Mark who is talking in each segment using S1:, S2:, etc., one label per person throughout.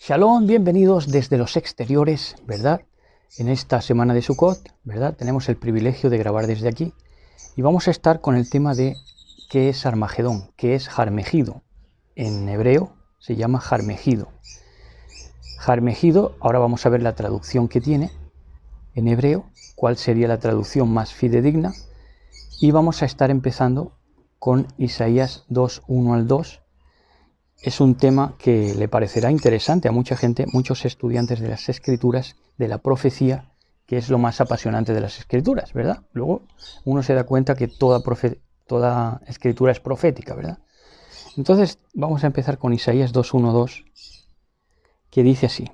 S1: Shalom, bienvenidos desde los exteriores, ¿verdad? En esta semana de Sukkot, ¿verdad? Tenemos el privilegio de grabar desde aquí y vamos a estar con el tema de qué es Armagedón, qué es Harmegido. En hebreo se llama Harmegido. Harmegido, ahora vamos a ver la traducción que tiene en hebreo, cuál sería la traducción más fidedigna, y vamos a estar empezando con Isaías 2, 1 al 2. Es un tema que le parecerá interesante a mucha gente, muchos estudiantes de las escrituras, de la profecía, que es lo más apasionante de las escrituras, ¿verdad? Luego uno se da cuenta que toda escritura es profética, ¿verdad? Entonces vamos a empezar con Isaías 2, 1, 2, que dice así.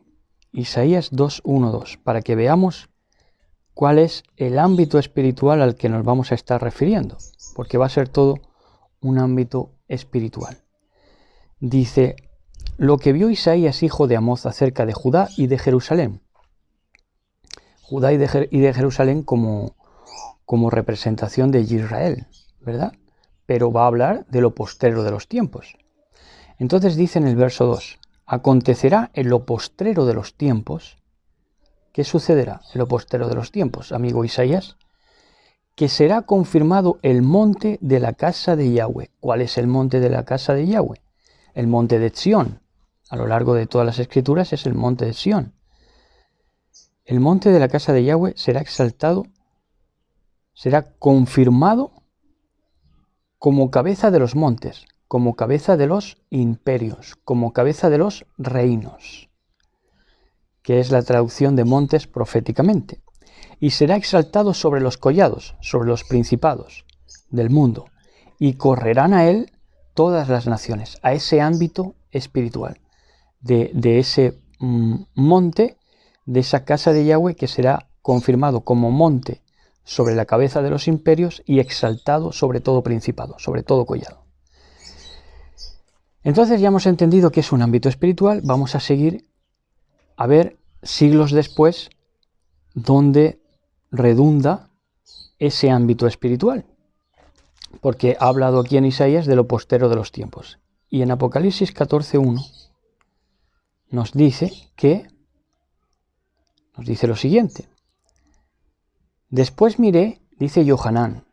S1: Isaías 2, 1, 2, para que veamos cuál es el ámbito espiritual al que nos vamos a estar refiriendo, porque va a ser todo un ámbito espiritual. Dice, lo que vio Isaías, hijo de Amoz, acerca de Judá y de Jerusalén. Judá y de Jerusalén como representación de Israel, ¿verdad? Pero va a hablar de lo postrero de los tiempos. Entonces dice en el verso 2, acontecerá en lo postrero de los tiempos. ¿Qué sucederá en lo postrero de los tiempos, amigo Isaías? Que será confirmado el monte de la casa de Yahweh. ¿Cuál es el monte de la casa de Yahweh? El monte de Sión. A lo largo de todas las escrituras es el monte de Sión. El monte de la casa de Yahweh será exaltado, será confirmado como cabeza de los montes, como cabeza de los imperios, como cabeza de los reinos, que es la traducción de montes proféticamente. Y será exaltado sobre los collados, sobre los principados del mundo, y correrán a él todas las naciones, a ese ámbito espiritual, de ese monte, de esa casa de Yahweh que será confirmado como monte sobre la cabeza de los imperios y exaltado sobre todo principado, sobre todo collado. Entonces ya hemos entendido que es un ámbito espiritual, vamos a seguir a ver siglos después dónde redunda ese ámbito espiritual. Porque ha hablado aquí en Isaías de lo postero de los tiempos. Y en Apocalipsis 14:1 nos dice lo siguiente. Después miré, dice Yohanan,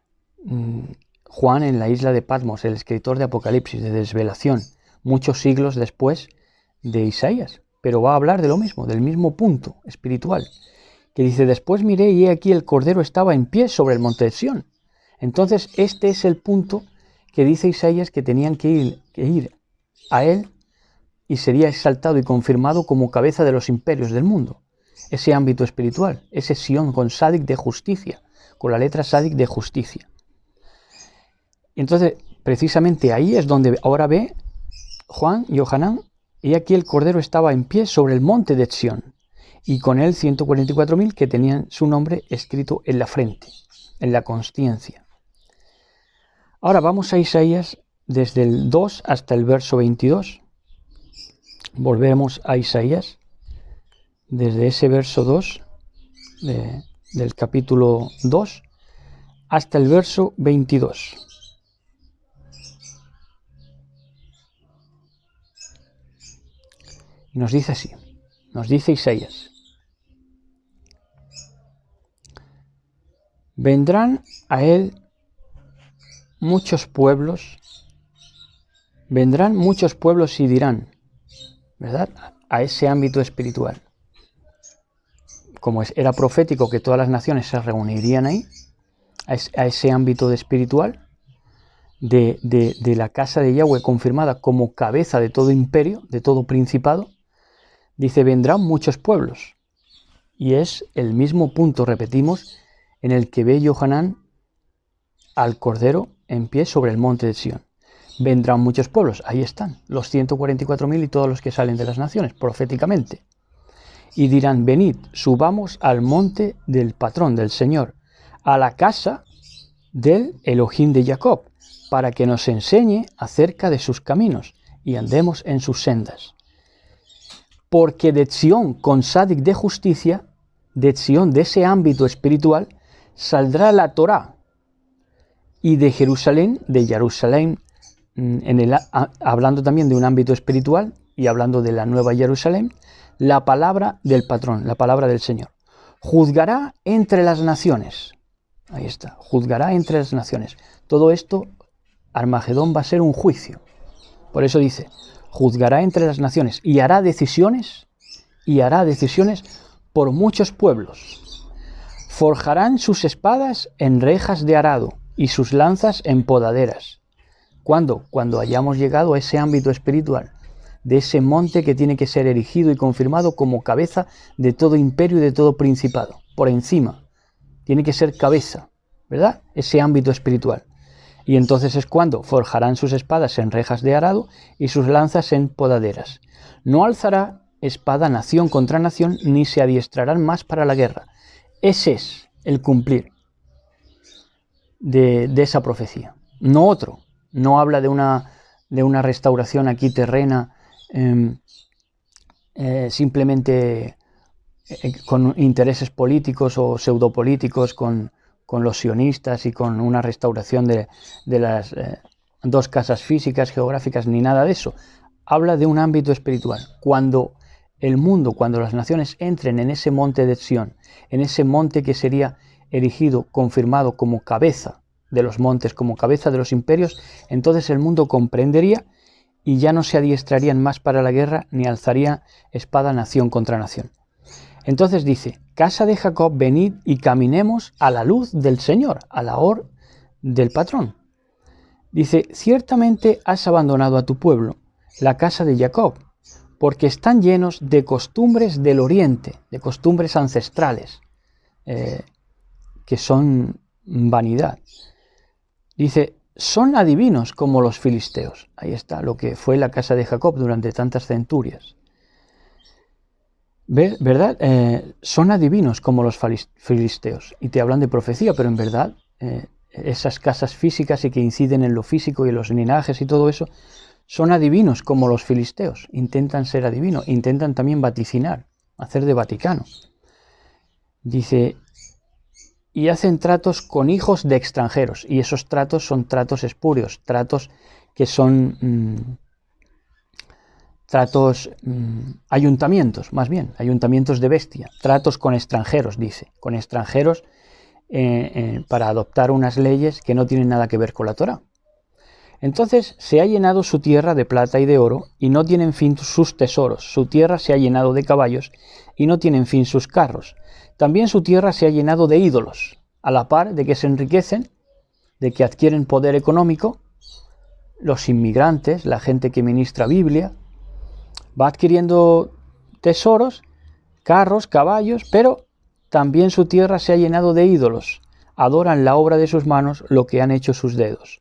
S1: Juan en la isla de Patmos, el escritor de Apocalipsis, de desvelación, muchos siglos después de Isaías. Pero va a hablar de lo mismo, del mismo punto espiritual. Que dice, después miré y he aquí el Cordero estaba en pie sobre el monte de Sión. Entonces, este es el punto que dice Isaías que tenían que ir a él y sería exaltado y confirmado como cabeza de los imperios del mundo. Ese ámbito espiritual, ese Sión con Sadik de justicia, con la letra Sadik de justicia. Entonces, precisamente ahí es donde ahora ve Juan, Yohanan, y aquí el Cordero estaba en pie sobre el monte de Sión, y con él 144.000 que tenían su nombre escrito en la frente, en la consciencia. Ahora vamos a Isaías desde el 2 hasta el verso 22. Volvemos a Isaías desde ese verso 2 del capítulo 2 hasta el verso 22. Y nos dice así, nos dice Isaías. Vendrán a él muchos pueblos y dirán, ¿verdad? A ese ámbito espiritual. Como era profético que todas las naciones se reunirían ahí, a ese ámbito espiritual, de la casa de Yahweh confirmada como cabeza de todo imperio, de todo principado, dice, vendrán muchos pueblos. Y es el mismo punto, repetimos, en el que ve Yohanan al Cordero en pie sobre el monte de Sión. Vendrán muchos pueblos, ahí están, los 144.000 y todos los que salen de las naciones, proféticamente. Y dirán, venid, subamos al monte del patrón, del Señor, a la casa del Elohim de Jacob, para que nos enseñe acerca de sus caminos y andemos en sus sendas. Porque de Sión, con Sadik de justicia, de Sión, de ese ámbito espiritual, saldrá la Torá, y de Jerusalén, hablando también de un ámbito espiritual, y hablando de la Nueva Jerusalén, la palabra del patrón, la palabra del Señor. Juzgará entre las naciones. Ahí está, juzgará entre las naciones. Todo esto, Armagedón va a ser un juicio. Por eso dice, juzgará entre las naciones y hará decisiones por muchos pueblos. Forjarán sus espadas en rejas de arado y sus lanzas en podaderas. ¿Cuándo? Cuando hayamos llegado a ese ámbito espiritual, de ese monte que tiene que ser erigido y confirmado como cabeza de todo imperio y de todo principado, por encima. Tiene que ser cabeza, ¿verdad? Ese ámbito espiritual. Y entonces es cuando forjarán sus espadas en rejas de arado y sus lanzas en podaderas. No alzará espada nación contra nación, ni se adiestrarán más para la guerra. Ese es el cumplir de esa profecía. No otro. No habla de una restauración aquí terrena, simplemente con intereses políticos o pseudopolíticos, con los sionistas y con una restauración de las dos casas físicas, geográficas, ni nada de eso. Habla de un ámbito espiritual. Cuando el mundo, cuando las naciones entren en ese monte de Sión, en ese monte que sería erigido, confirmado como cabeza de los montes, como cabeza de los imperios, entonces el mundo comprendería y ya no se adiestrarían más para la guerra ni alzaría espada nación contra nación. Entonces dice, casa de Jacob, venid y caminemos a la luz del Señor, a la hora del patrón. Dice, ciertamente has abandonado a tu pueblo, la casa de Jacob, porque están llenos de costumbres del oriente, de costumbres ancestrales, que son vanidad. Dice, son adivinos como los filisteos. Ahí está lo que fue la casa de Jacob durante tantas centurias. ¿Verdad? Son adivinos como los filisteos. Y te hablan de profecía, pero en verdad esas casas físicas y que inciden en lo físico y en los linajes y todo eso, son adivinos como los filisteos. Intentan ser adivinos, intentan también vaticinar, hacer de Vaticano. Dice, y hacen tratos con hijos de extranjeros, y esos tratos son tratos espurios, tratos que son ayuntamientos, más bien, ayuntamientos de bestia, tratos con extranjeros, dice, con extranjeros para adoptar unas leyes que no tienen nada que ver con la Torá. Entonces se ha llenado su tierra de plata y de oro, y no tienen fin sus tesoros. Su tierra se ha llenado de caballos, y no tienen fin sus carros. También su tierra se ha llenado de ídolos, a la par de que se enriquecen, de que adquieren poder económico. Los inmigrantes, la gente que ministra Biblia, va adquiriendo tesoros, carros, caballos, pero también su tierra se ha llenado de ídolos. Adoran la obra de sus manos, lo que han hecho sus dedos.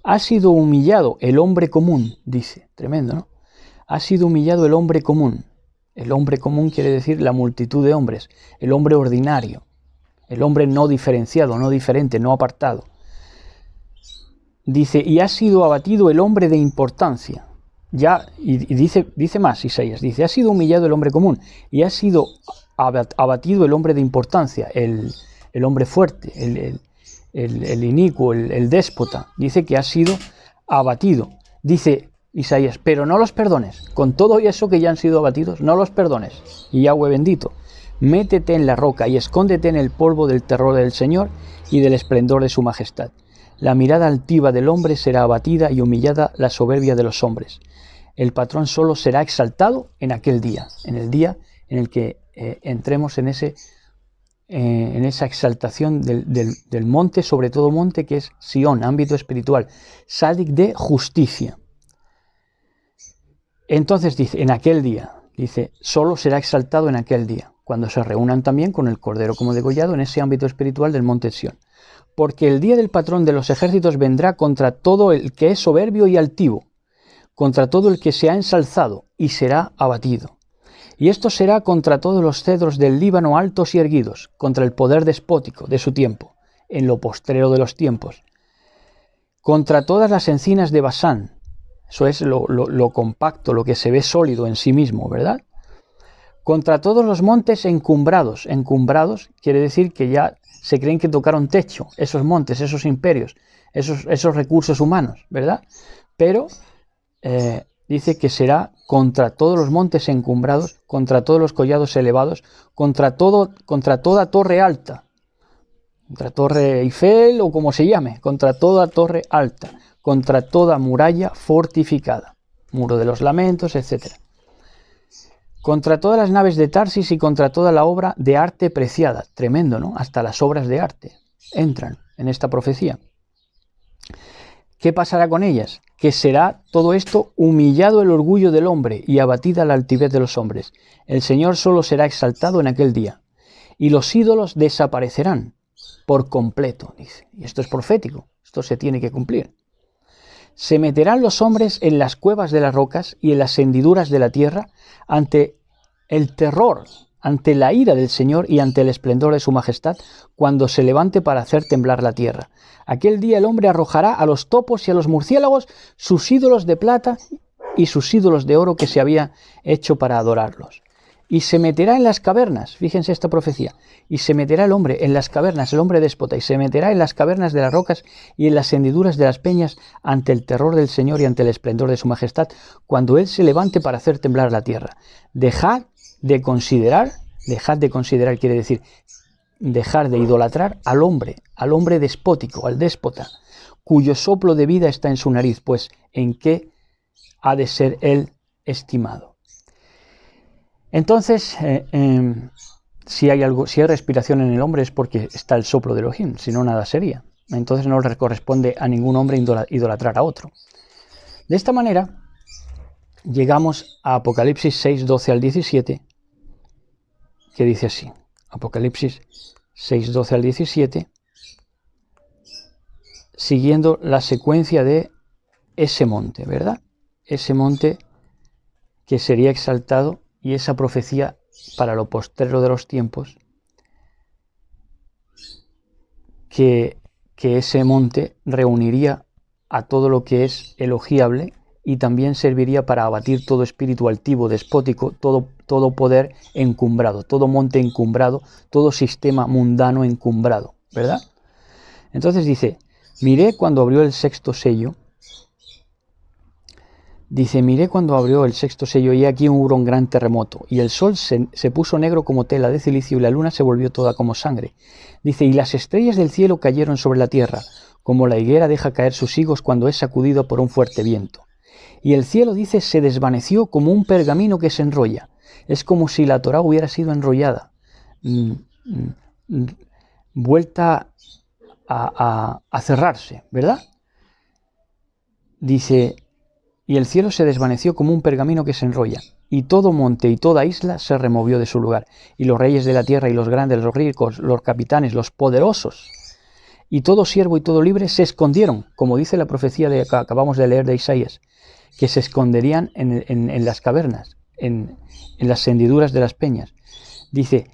S1: Ha sido humillado el hombre común, dice. Tremendo, ¿no? Ha sido humillado el hombre común. El hombre común quiere decir la multitud de hombres, el hombre ordinario, el hombre no diferenciado, no diferente, no apartado. Dice, y ha sido abatido el hombre de importancia. Ya, y dice más Isaías, dice, ha sido humillado el hombre común, y ha sido abatido el hombre de importancia, el hombre fuerte, el inicuo, el déspota. Dice que ha sido abatido. Dice Isaías, pero no los perdones, con todo eso que ya han sido abatidos, no los perdones. Y Yahweh bendito, métete en la roca y escóndete en el polvo del terror del Señor y del esplendor de su majestad. La mirada altiva del hombre será abatida y humillada la soberbia de los hombres. El patrón solo será exaltado en aquel día, en el día en el que entremos en esa exaltación del monte, sobre todo monte que es Sión, ámbito espiritual, sádic de justicia. Entonces dice, en aquel día, dice, solo será exaltado en aquel día, cuando se reúnan también con el Cordero como degollado en ese ámbito espiritual del monte Sión. Porque el día del patrón de los ejércitos vendrá contra todo el que es soberbio y altivo, contra todo el que se ha ensalzado, y será abatido. Y esto será contra todos los cedros del Líbano altos y erguidos, contra el poder despótico de su tiempo, en lo postrero de los tiempos, contra todas las encinas de Basán. Eso es lo compacto, lo que se ve sólido en sí mismo, ¿verdad? Contra todos los montes encumbrados. Encumbrados quiere decir que ya se creen que tocaron techo, esos montes, esos imperios, esos recursos humanos, ¿verdad? Pero dice que será contra todos los montes encumbrados, contra todos los collados elevados, contra toda torre alta, contra Torre Eiffel o como se llame, contra toda torre alta, contra toda muralla fortificada, muro de los lamentos, etc. Contra todas las naves de Tarsis y contra toda la obra de arte preciada. Tremendo, ¿no? Hasta las obras de arte entran en esta profecía. ¿Qué pasará con ellas? Que será todo esto humillado el orgullo del hombre y abatida la altivez de los hombres. El Señor solo será exaltado en aquel día. Y los ídolos desaparecerán por completo, dice. Y esto es profético, esto se tiene que cumplir. Se meterán los hombres en las cuevas de las rocas y en las hendiduras de la tierra ante el terror, ante la ira del Señor y ante el esplendor de su majestad, cuando se levante para hacer temblar la tierra. Aquel día el hombre arrojará a los topos y a los murciélagos sus ídolos de plata y sus ídolos de oro que se había hecho para adorarlos. Y se meterá en las cavernas, fíjense esta profecía, y se meterá el hombre en las cavernas, el hombre déspota, y se meterá en las cavernas de las rocas y en las hendiduras de las peñas ante el terror del Señor y ante el esplendor de su majestad, cuando Él se levante para hacer temblar la tierra. Dejad de considerar quiere decir dejar de idolatrar al hombre despótico, al déspota, cuyo soplo de vida está en su nariz, pues ¿en qué ha de ser él estimado? Entonces, si hay respiración en el hombre es porque está el soplo de Elohim, si no nada sería. Entonces no le corresponde a ningún hombre idolatrar a otro. De esta manera, llegamos a Apocalipsis 6, 12 al 17, que dice así. Apocalipsis 6, 12 al 17, siguiendo la secuencia de ese monte, ¿verdad? Ese monte que sería exaltado y esa profecía para lo postrero de los tiempos, que ese monte reuniría a todo lo que es elogiable y también serviría para abatir todo espíritu altivo, despótico, todo poder encumbrado, todo monte encumbrado, todo sistema mundano encumbrado, ¿verdad? Entonces dice, miré cuando abrió el sexto sello, y aquí hubo un gran terremoto, y el sol se puso negro como tela de cilicio y la luna se volvió toda como sangre. Dice, y las estrellas del cielo cayeron sobre la tierra, como la higuera deja caer sus higos cuando es sacudido por un fuerte viento. Y el cielo, dice, se desvaneció como un pergamino que se enrolla. Es como si la Torá hubiera sido enrollada, vuelta a cerrarse, ¿verdad? Dice, y el cielo se desvaneció como un pergamino que se enrolla, y todo monte y toda isla se removió de su lugar, y los reyes de la tierra y los grandes, los ricos, los capitanes, los poderosos, y todo siervo y todo libre se escondieron, como dice la profecía que acabamos de leer de Isaías, que se esconderían en las cavernas, en las hendiduras de las peñas. Dice,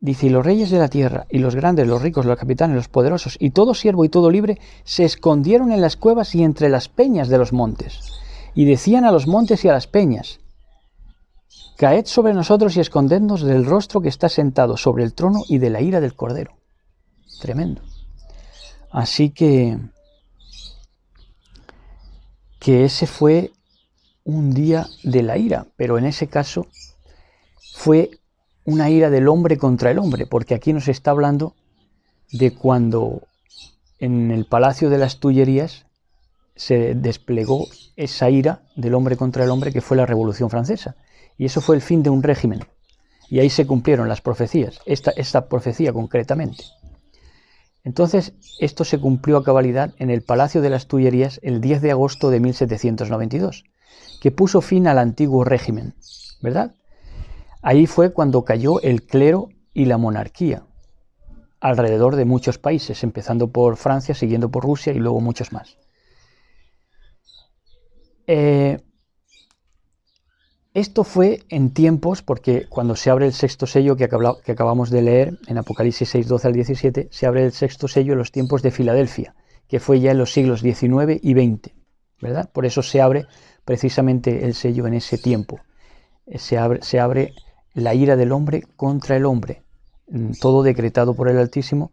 S1: y los reyes de la tierra, y los grandes, los ricos, los capitanes, los poderosos, y todo siervo y todo libre, se escondieron en las cuevas y entre las peñas de los montes. Y decían a los montes y a las peñas, caed sobre nosotros y escondednos del rostro que está sentado sobre el trono y de la ira del Cordero. Tremendo. Así que ese fue un día de la ira, pero en ese caso fue una ira del hombre contra el hombre, porque aquí nos está hablando de cuando en el Palacio de las Tullerías se desplegó esa ira del hombre contra el hombre, que fue la Revolución Francesa. Y eso fue el fin de un régimen. Y ahí se cumplieron las profecías, esta profecía concretamente. Entonces, esto se cumplió a cabalidad en el Palacio de las Tullerías el 10 de agosto de 1792, que puso fin al antiguo régimen, ¿verdad? Ahí fue cuando cayó el clero y la monarquía, alrededor de muchos países, empezando por Francia, siguiendo por Rusia y luego muchos más. Esto fue en tiempos, porque cuando se abre el sexto sello que acabamos de leer, en Apocalipsis 6, 12 al 17, se abre el sexto sello en los tiempos de Filadelfia, que fue ya en los siglos XIX y XX, ¿verdad? Por eso se abre precisamente el sello en ese tiempo. Se abre la ira del hombre contra el hombre, todo decretado por el Altísimo,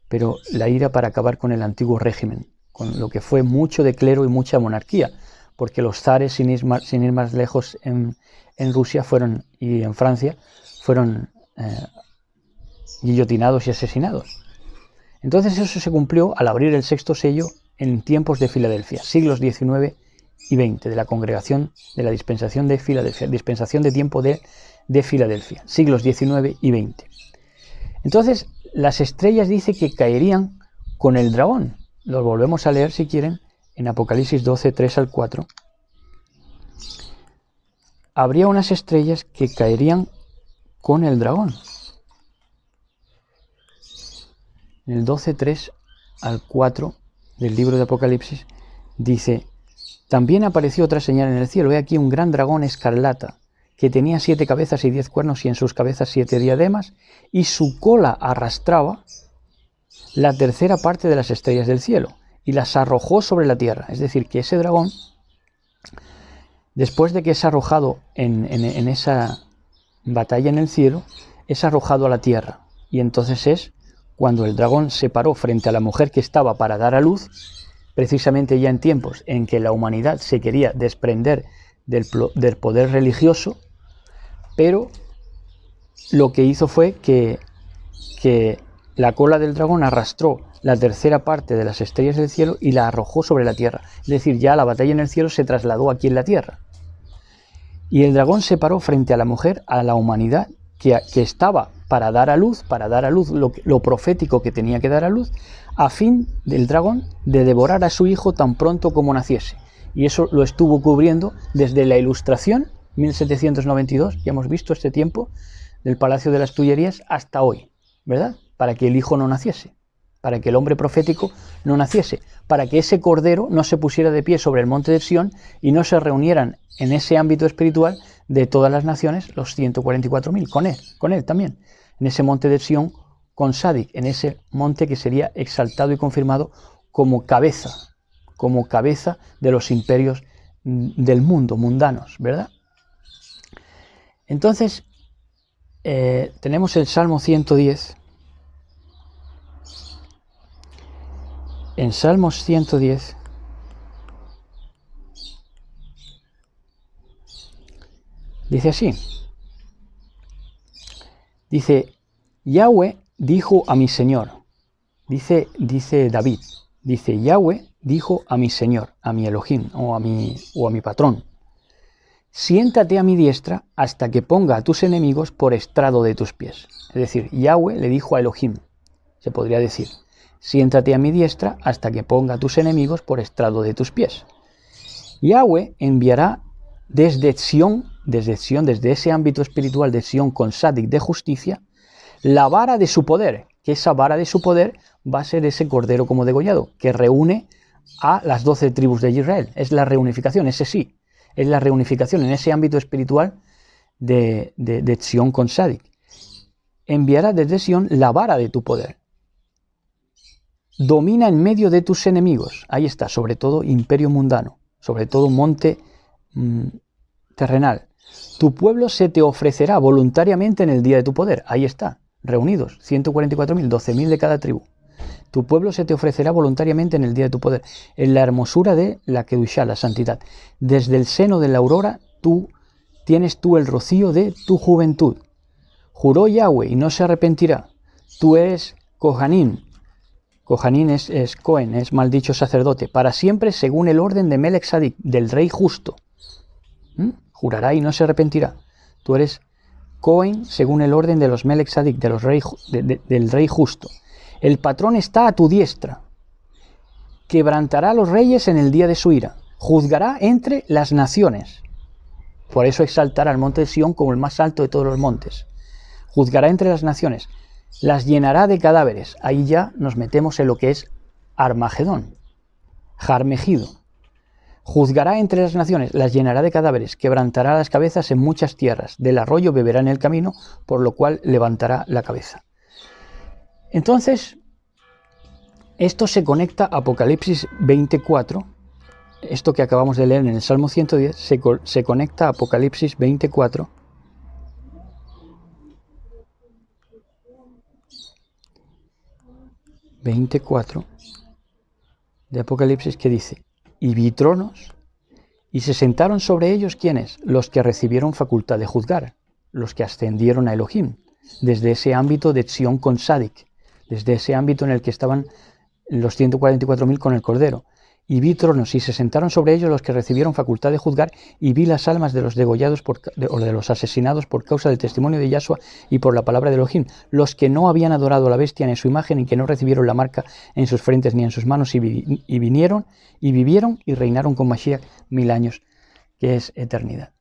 S1: pero la ira para acabar con el antiguo régimen, con lo que fue mucho de clero y mucha monarquía, porque los zares, sin ir más lejos, en Rusia y en Francia fueron guillotinados y asesinados. Entonces eso se cumplió al abrir el sexto sello en tiempos de Filadelfia, siglos XIX y XX, de la congregación de la dispensación de Filadelfia, dispensación de tiempo de Filadelfia, siglos XIX y XX. Entonces las estrellas dice que caerían con el dragón. Lo volvemos a leer si quieren en Apocalipsis 12, 3 al 4. Habría unas estrellas que caerían con el dragón. En el 12, 3 al 4 del libro de Apocalipsis dice: también apareció otra señal en el cielo. He aquí un gran dragón escarlata, que tenía 7 cabezas y 10 cuernos, y en sus cabezas 7 diademas, y su cola arrastraba la tercera parte de las estrellas del cielo, y las arrojó sobre la tierra. Es decir, que ese dragón, después de que es arrojado en esa batalla en el cielo, es arrojado a la tierra. Y entonces es cuando el dragón se paró frente a la mujer que estaba para dar a luz, precisamente ya en tiempos en que la humanidad se quería desprender del poder religioso, pero lo que hizo fue que la cola del dragón arrastró la tercera parte de las estrellas del cielo y la arrojó sobre la tierra. Es decir, ya la batalla en el cielo se trasladó aquí en la tierra. Y el dragón se paró frente a la mujer, a la humanidad, que estaba para dar a luz lo profético que tenía que dar a luz, a fin del dragón de devorar a su hijo tan pronto como naciese. Y eso lo estuvo cubriendo desde la Ilustración, 1792, ya hemos visto este tiempo, del Palacio de las Tullerías hasta hoy, ¿verdad? Para que el hijo no naciese, para que el hombre profético no naciese, para que ese cordero no se pusiera de pie sobre el monte de Sión y no se reunieran en ese ámbito espiritual de todas las naciones los 144.000, con él también, en ese monte de Sión con Sadik, en ese monte que sería exaltado y confirmado como cabeza de los imperios del mundo, mundanos, ¿verdad? Entonces, tenemos el Salmo 110. En Salmos 110 dice así, dice: Yahweh dijo a mi Señor, dice David, dice: Yahweh dijo a mi Señor, a mi Elohim o a mi patrón: siéntate a mi diestra hasta que ponga a tus enemigos por estrado de tus pies. Es decir, Yahweh le dijo a Elohim, se podría decir: siéntate a mi diestra hasta que ponga a tus enemigos por estrado de tus pies. Yahweh enviará desde Sión, desde ese ámbito espiritual de Sión con Sadik de justicia, la vara de su poder, que esa vara de su poder va a ser ese cordero como degollado, que reúne a las 12 tribus de Israel. Es la reunificación, ese sí, es la reunificación en ese ámbito espiritual de Sión con Sadik. Enviará desde Sión la vara de tu poder. Domina en medio de tus enemigos. Ahí está, sobre todo imperio mundano, sobre todo monte terrenal. Tu pueblo se te ofrecerá voluntariamente en el día de tu poder. Ahí está, reunidos, 144.000, 12.000 de cada tribu. Tu pueblo se te ofrecerá voluntariamente en el día de tu poder, en la hermosura de la Kedushá, la santidad. Desde el seno de la aurora tienes tú el rocío de tu juventud. Juró Yahweh y no se arrepentirá. Tú eres Kohanim. Kohanim es Cohen, es maldicho sacerdote, para siempre según el orden de Melech Sadik, del rey justo. Jurará y no se arrepentirá. Tú eres Cohen según el orden de los Melech Sadik, del rey justo. El patrón está a tu diestra. Quebrantará a los reyes en el día de su ira. Juzgará entre las naciones. Por eso exaltará el monte de Sión como el más alto de todos los montes. Juzgará entre las naciones. Las llenará de cadáveres. Ahí ya nos metemos en lo que es Armagedón, Jarmegido. Juzgará entre las naciones, las llenará de cadáveres, quebrantará las cabezas en muchas tierras, del arroyo beberá en el camino, por lo cual levantará la cabeza. Entonces, esto se conecta a Apocalipsis 24, esto que acabamos de leer en el Salmo 110, se conecta a Apocalipsis 24, de Apocalipsis, que dice: y vi tronos, Y se sentaron sobre ellos, ¿quiénes? Los que recibieron facultad de juzgar, los que ascendieron a Elohim, desde ese ámbito de Tzion con Sadik, desde ese ámbito en el que estaban los 144.000 con el Cordero. Y vi tronos, y se sentaron sobre ellos los que recibieron facultad de juzgar, y vi las almas de los degollados o de los asesinados por causa del testimonio de Yahshua y por la palabra de Elohim, los que no habían adorado a la bestia ni a su imagen, y que no recibieron la marca en sus frentes ni en sus manos, y vinieron, y vivieron, y reinaron con Mashiach 1000 años, que es eternidad.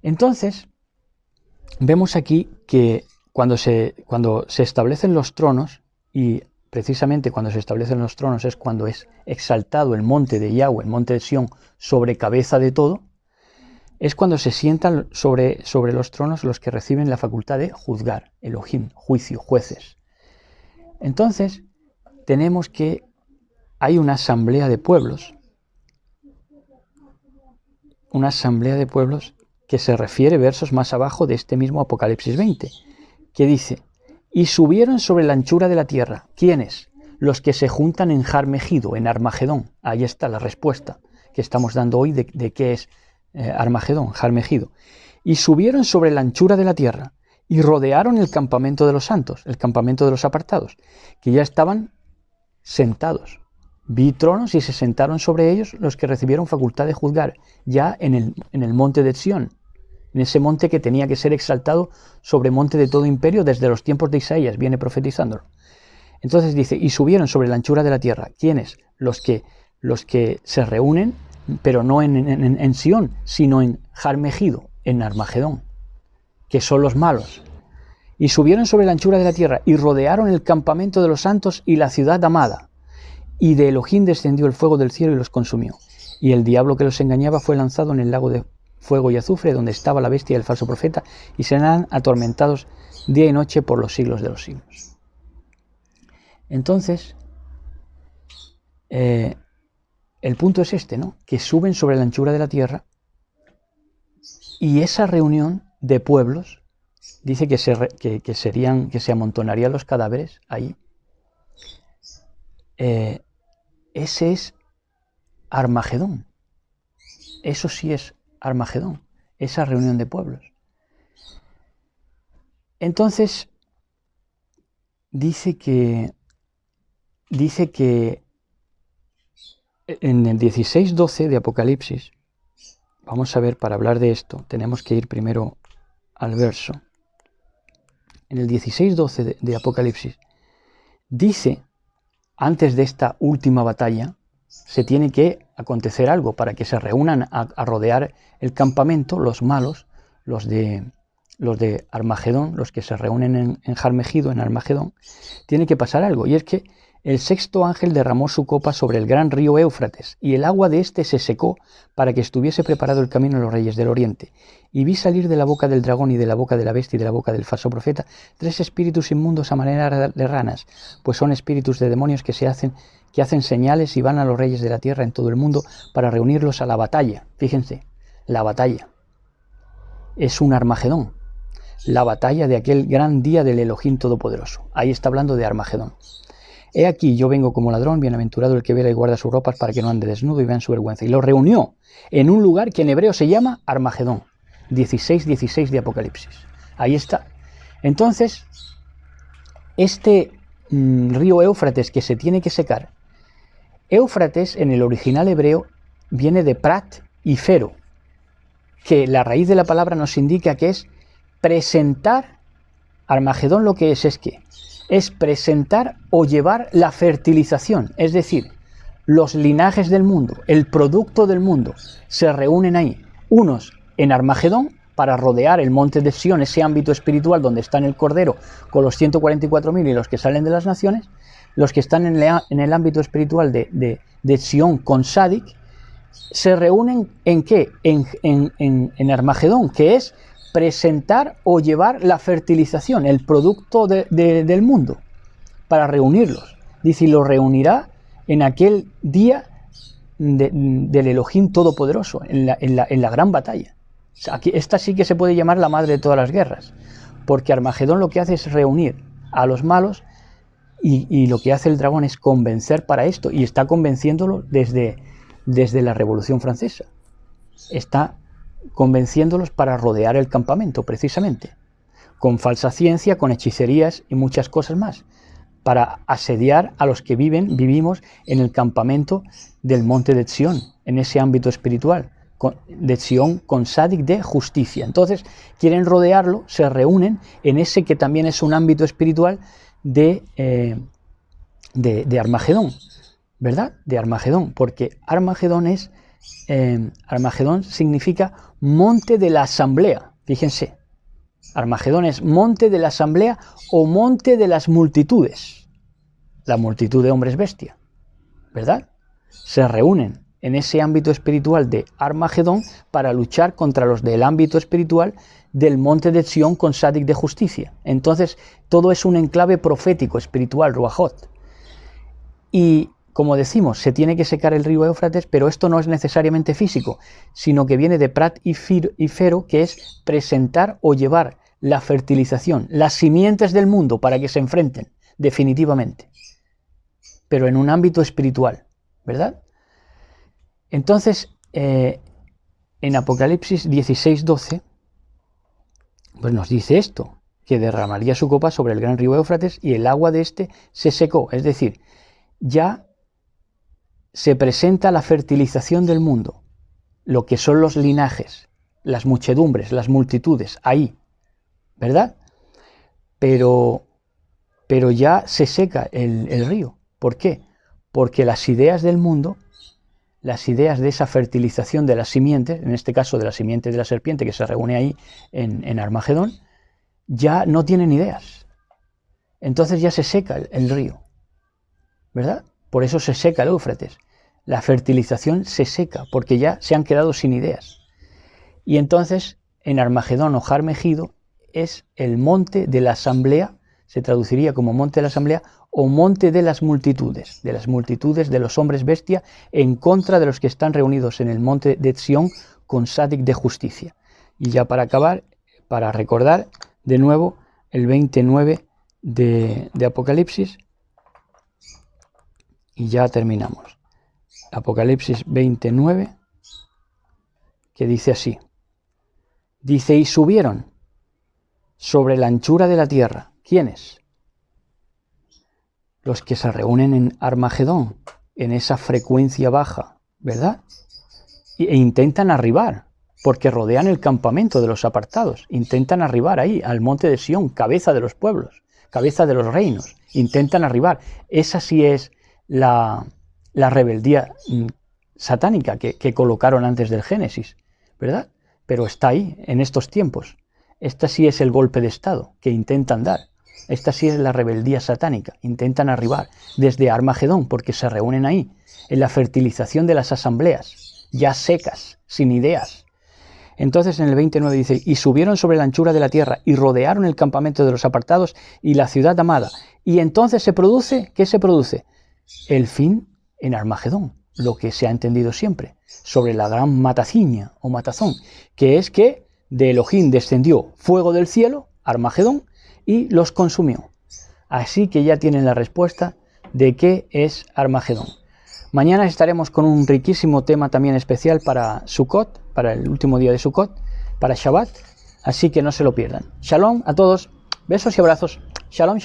S1: Entonces, vemos aquí que cuando se establecen los tronos, y precisamente cuando se establecen los tronos es cuando es exaltado el monte de Yahweh, el monte de Sión, sobre cabeza de todo, es cuando se sientan sobre los tronos los que reciben la facultad de juzgar, Elohim, juicio, jueces. Entonces, tenemos que hay una asamblea de pueblos que se refiere versos más abajo de este mismo Apocalipsis 20, que dice: y subieron sobre la anchura de la tierra. ¿Quiénes? Los que se juntan en Har Megido, en Armagedón. Ahí está la respuesta que estamos dando hoy de qué es Armagedón, Har Megido. Y subieron sobre la anchura de la tierra y rodearon el campamento de los santos, el campamento de los apartados, que ya estaban sentados. Vi tronos y se sentaron sobre ellos los que recibieron facultad de juzgar, ya en el monte de Sión, en ese monte que tenía que ser exaltado sobre monte de todo imperio desde los tiempos de Isaías, viene profetizándolo. Entonces dice, y subieron sobre la anchura de la tierra. ¿Quiénes? Los que se reúnen, pero no en Sión, sino en Har Megido, en Armagedón, que son los malos. Y subieron sobre la anchura de la tierra y rodearon el campamento de los santos y la ciudad amada. Y de Elohim descendió el fuego del cielo y los consumió. Y el diablo que los engañaba fue lanzado en el lago de fuego y azufre, donde estaba la bestia y el falso profeta, y serán atormentados día y noche por los siglos de los siglos. Entonces, el punto es este, ¿no? Que suben sobre la anchura de la tierra, y esa reunión de pueblos, dice que se amontonarían los cadáveres ahí. Ese es Armagedón. Eso sí es Armagedón, esa reunión de pueblos. Entonces, dice que en el 16:12 de Apocalipsis, vamos a ver, para hablar de esto, tenemos que ir primero al verso. En el 16:12 de Apocalipsis, dice, antes de esta última batalla, se tiene que acontecer algo para que se reúnan a rodear el campamento, los malos, los de Armagedón, los que se reúnen en Har Megido, en Armagedón. Tiene que pasar algo, y es que el sexto ángel derramó su copa sobre el gran río Éufrates, y el agua de éste se secó para que estuviese preparado el camino a los reyes del oriente. Y vi salir de la boca del dragón y de la boca de la bestia y de la boca del falso profeta 3 espíritus inmundos a manera de ranas, pues son espíritus de demonios que hacen señales y van a los reyes de la tierra en todo el mundo para reunirlos a la batalla. Fíjense, la batalla es un Armagedón, la batalla de aquel gran día del Elohim Todopoderoso. Ahí está hablando de Armagedón. He aquí, yo vengo como ladrón, bienaventurado el que vela y guarda sus ropas para que no ande desnudo y vean su vergüenza. Y lo reunió en un lugar que en hebreo se llama Armagedón. 16:16 de Apocalipsis. Ahí está. Entonces, este río Éufrates que se tiene que secar, Éufrates en el original hebreo viene de Prat y Fero, que la raíz de la palabra nos indica que es presentar. Armagedón lo que es que es presentar o llevar la fertilización, es decir, los linajes del mundo, el producto del mundo, se reúnen ahí, unos en Armagedón para rodear el monte de Sión, ese ámbito espiritual donde está el Cordero con los 144.000 y los que salen de las naciones, los que están en el ámbito espiritual de Sión con Sadik, se reúnen ¿en qué? En Armagedón, que es presentar o llevar la fertilización, el producto del mundo, para reunirlos. Dice, y lo reunirá en aquel día del Elohim Todopoderoso, en la gran batalla. O sea, esta sí que se puede llamar la madre de todas las guerras, porque Armagedón lo que hace es reunir a los malos, y lo que hace el dragón es convencer para esto, y está convenciéndolo desde la Revolución Francesa. está convenciéndolos para rodear el campamento, precisamente, con falsa ciencia, con hechicerías y muchas cosas más, para asediar a los que vivimos en el campamento del monte de Sion, en ese ámbito espiritual, de Sion con Sadik de justicia. Entonces quieren rodearlo, se reúnen en ese que también es un ámbito espiritual de Armagedón, ¿verdad? De Armagedón, porque Armagedón significa monte de la asamblea. Fíjense, Armagedón es monte de la asamblea o monte de las multitudes, la multitud de hombres bestia, ¿verdad? Se reúnen en ese ámbito espiritual de Armagedón para luchar contra los del ámbito espiritual del monte de Sion con Sadik de justicia. Entonces todo es un enclave profético, espiritual, Ruajot. Y como decimos, se tiene que secar el río Éufrates, pero esto no es necesariamente físico, sino que viene de Prat y Fero, que es presentar o llevar la fertilización, las simientes del mundo para que se enfrenten definitivamente, pero en un ámbito espiritual, ¿verdad? Entonces, en Apocalipsis 16:12, pues nos dice esto, que derramaría su copa sobre el gran río Éufrates y el agua de este se secó, es decir, ya se presenta la fertilización del mundo, lo que son los linajes, las muchedumbres, las multitudes, ahí, ¿verdad? Pero ya se seca el río. ¿Por qué? Porque las ideas del mundo, las ideas de esa fertilización de las simientes, en este caso de la simiente de la serpiente que se reúne ahí en Armagedón, ya no tienen ideas. Entonces ya se seca el río, ¿verdad? Por eso se seca el Éufrates. La fertilización se seca, porque ya se han quedado sin ideas. Y entonces, en Armagedón o Har Megido, es el monte de la asamblea, se traduciría como monte de la asamblea, o monte de las multitudes de los hombres bestia, en contra de los que están reunidos en el monte de Sion con Sadik de justicia. Y ya para acabar, para recordar de nuevo el 29 de Apocalipsis, y ya terminamos. Apocalipsis 29, que dice así, dice, y subieron sobre la anchura de la tierra. ¿Quiénes? Los que se reúnen en Armagedón, en esa frecuencia baja, ¿verdad? E intentan arribar, porque rodean el campamento de los apartados, intentan arribar ahí, al monte de Sion, cabeza de los pueblos, cabeza de los reinos, intentan arribar. Esa sí es la rebeldía satánica que colocaron antes del Génesis, ¿verdad? Pero está ahí, en estos tiempos. Esta sí es el golpe de Estado que intentan dar. Esta sí es la rebeldía satánica. Intentan arribar desde Armagedón, porque se reúnen ahí, en la fertilización de las asambleas, ya secas, sin ideas. Entonces en el 29 dice, y subieron sobre la anchura de la tierra, y rodearon el campamento de los apartados y la ciudad amada. Y entonces se produce, ¿qué se produce? El fin en Armagedón, lo que se ha entendido siempre, sobre la gran mataciña o matazón, que es que de Elohim descendió fuego del cielo, Armagedón, y los consumió. Así que ya tienen la respuesta de qué es Armagedón. Mañana estaremos con un riquísimo tema también especial para Sukkot, para el último día de Sukkot, para Shabbat, así que no se lo pierdan. Shalom a todos, besos y abrazos. Shalom.